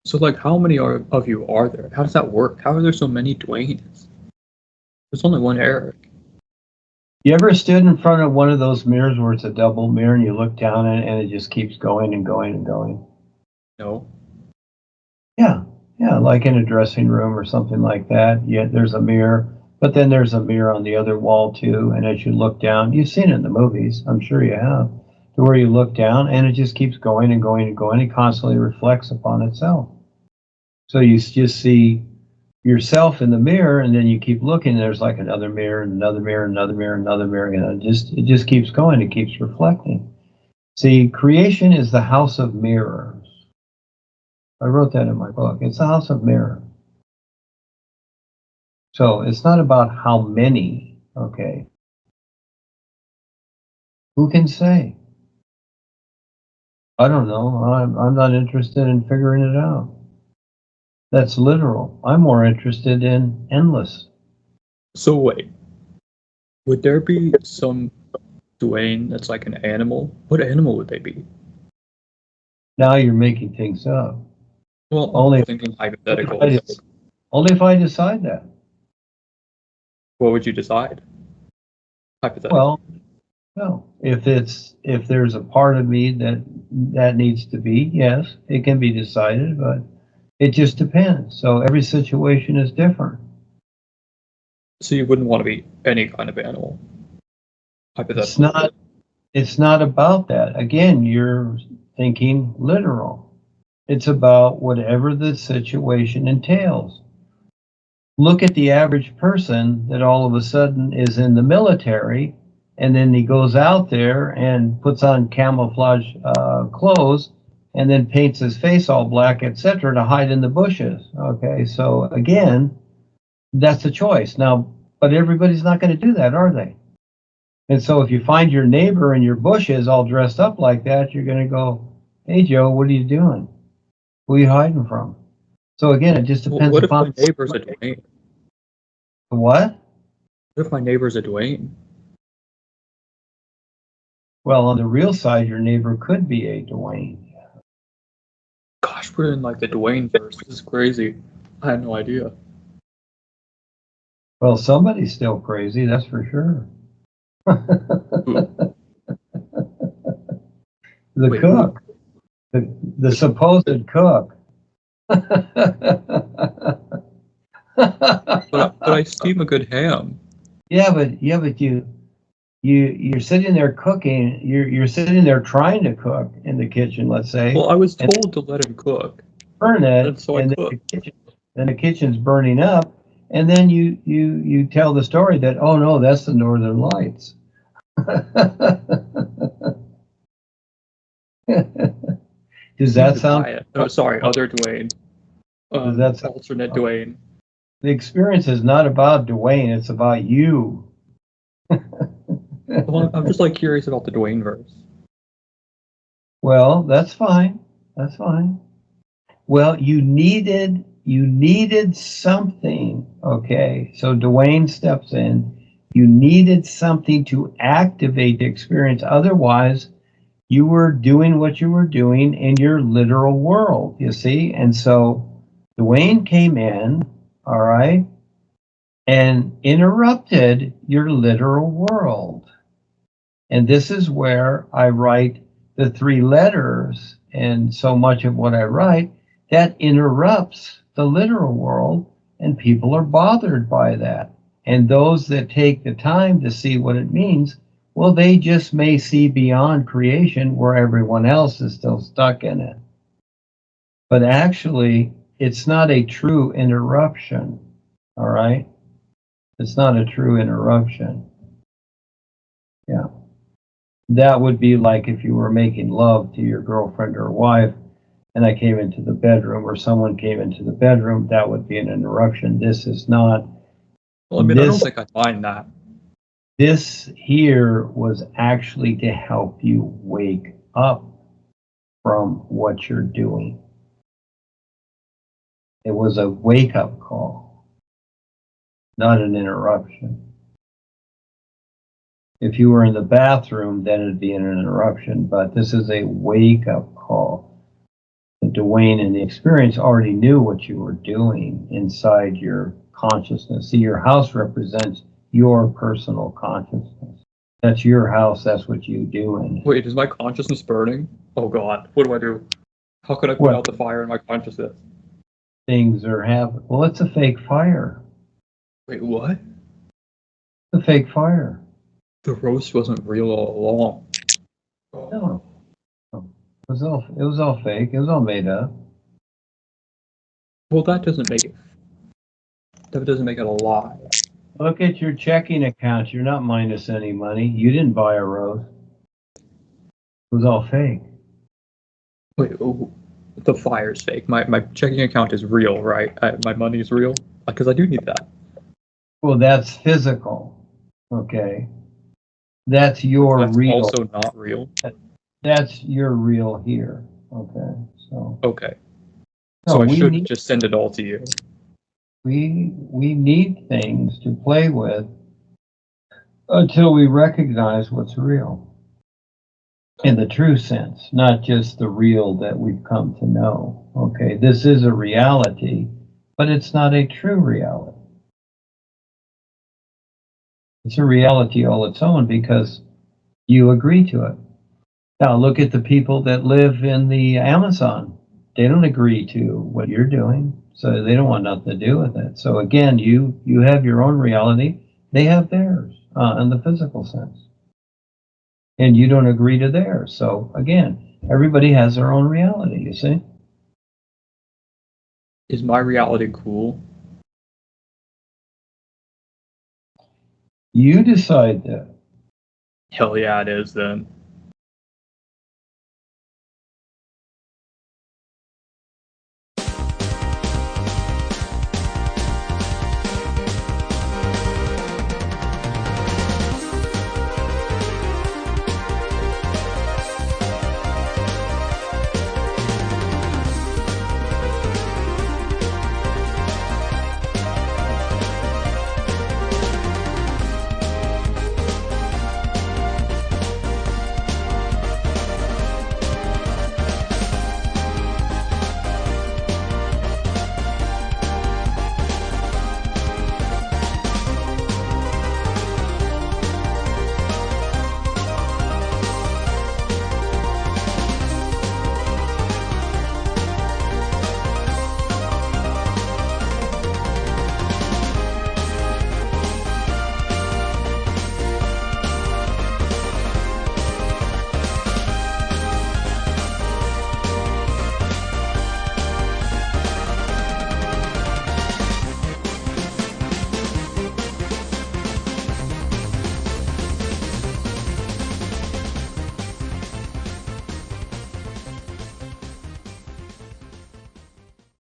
So, like, how many of you are there? How does that work? How are there so many Duanes? There's only one Eric. You ever stood in front of one of those mirrors where it's a double mirror and you look down and it just keeps going and going and going? No. Yeah, like in a dressing room or something like that. Yeah, there's a mirror, but then there's a mirror on the other wall too. And as you look down, you've seen it in the movies, I'm sure you have, to where you look down and it just keeps going and going and going. It constantly reflects upon itself. So you just see yourself in the mirror, and then you keep looking. And there's like another mirror, and another mirror, another mirror, another mirror, and it just keeps going. It keeps reflecting. See, creation is the house of mirrors. I wrote that in my book. It's the house of mirrors. So it's not about how many. Okay, who can say? I don't know. I'm not interested in figuring it out. That's literal. I'm more interested in endless. So wait, would there be some Duane that's like an animal? What animal would they be? Now you're making things up. Well, Only I'm thinking hypotheticals. Only if I decide that. What would you decide? Hypothetically. Well, no. If there's a part of me that needs to be, yes, it can be decided, but it just depends. So every situation is different. So you wouldn't want to be any kind of animal. Hypothetically. It's not about that. Again, you're thinking literal. It's about whatever the situation entails. Look at the average person that all of a sudden is in the military, and then he goes out there and puts on camouflage clothes and then paints his face all black, etc., to hide in the bushes. Okay, so again, that's a choice. Now, but everybody's not going to do that, are they? And so if you find your neighbor in your bushes all dressed up like that, you're going to go, "Hey, Joe, what are you doing? Who are you hiding from?" So again, it just depends What upon if my neighbor's a Duane? What? What if my neighbor's a Duane? Well, on the real side, your neighbor could be a Duane. Gosh, we're in like the Duane verse. This is crazy. I had no idea. Well, somebody's still crazy, that's for sure. The Wait, cook. The supposed cook. But I steam a good ham. Yeah, but you're sitting there cooking. You're sitting there trying to cook in the kitchen, let's say. Well, I was told to let him cook. Burn it, And so I and cooked. then the kitchen's burning up, and then you tell the story that, oh no, that's the Northern Lights. Does that sound? Oh, sorry, other Duane. Does that sound? Alternate Duane. The experience is not about Duane; it's about you. Well, I'm just like curious about the Duane verse. Well, that's fine. That's fine. Well, you needed something. Okay, so Duane steps in. You needed something to activate the experience. Otherwise, you were doing what you were doing in your literal world, you see? And so Duane came in, all right, and interrupted your literal world. And this is where I write the three letters, and so much of what I write that interrupts the literal world, and people are bothered by that. And those that take the time to see what it means, well, they just may see beyond creation where everyone else is still stuck in it. But actually, it's not a true interruption, all right? It's not a true interruption. Yeah. That would be like if you were making love to your girlfriend or wife, and I came into the bedroom, or someone came into the bedroom, that would be an interruption. This is not. Well, I mean, I don't think I find that. This here was actually to help you wake up from what you're doing. It was a wake-up call, not an interruption. If you were in the bathroom, then it'd be an interruption, but this is a wake-up call. The Duane and the experience already knew what you were doing inside your consciousness. See, your house represents your personal consciousness. That's your house. That's what you do in it. Wait, is my consciousness burning? Oh God, what do I do? How could I put out the fire in my consciousness? Things are happening. Well, it's a fake fire. Wait, what? It's a fake fire. The roast wasn't real all along. No. It was all fake. It was all made up. Well, that doesn't make it a lie. Look at your checking account. You're not minus any money. You didn't buy a roast. It was all fake. Wait, oh, the fire's fake. My checking account is real, right? My money's real? Because I do need that. Well, that's physical. Okay. That's your That's real. also not real. That's your real here. Okay. So. Okay. No, So I should just send it all to you. We need things to play with until we recognize what's real. In the true sense, not just the real that we've come to know. Okay, this is a reality, but it's not a true reality. It's a reality all its own because you agree to it. Now look at the people that live in the Amazon. They don't agree to what you're doing, so they don't want nothing to do with it. So again, you have your own reality. They have theirs in the physical sense. And you don't agree to theirs. So again, everybody has their own reality, you see? Is my reality cool? You decide that. Hell yeah, it is then.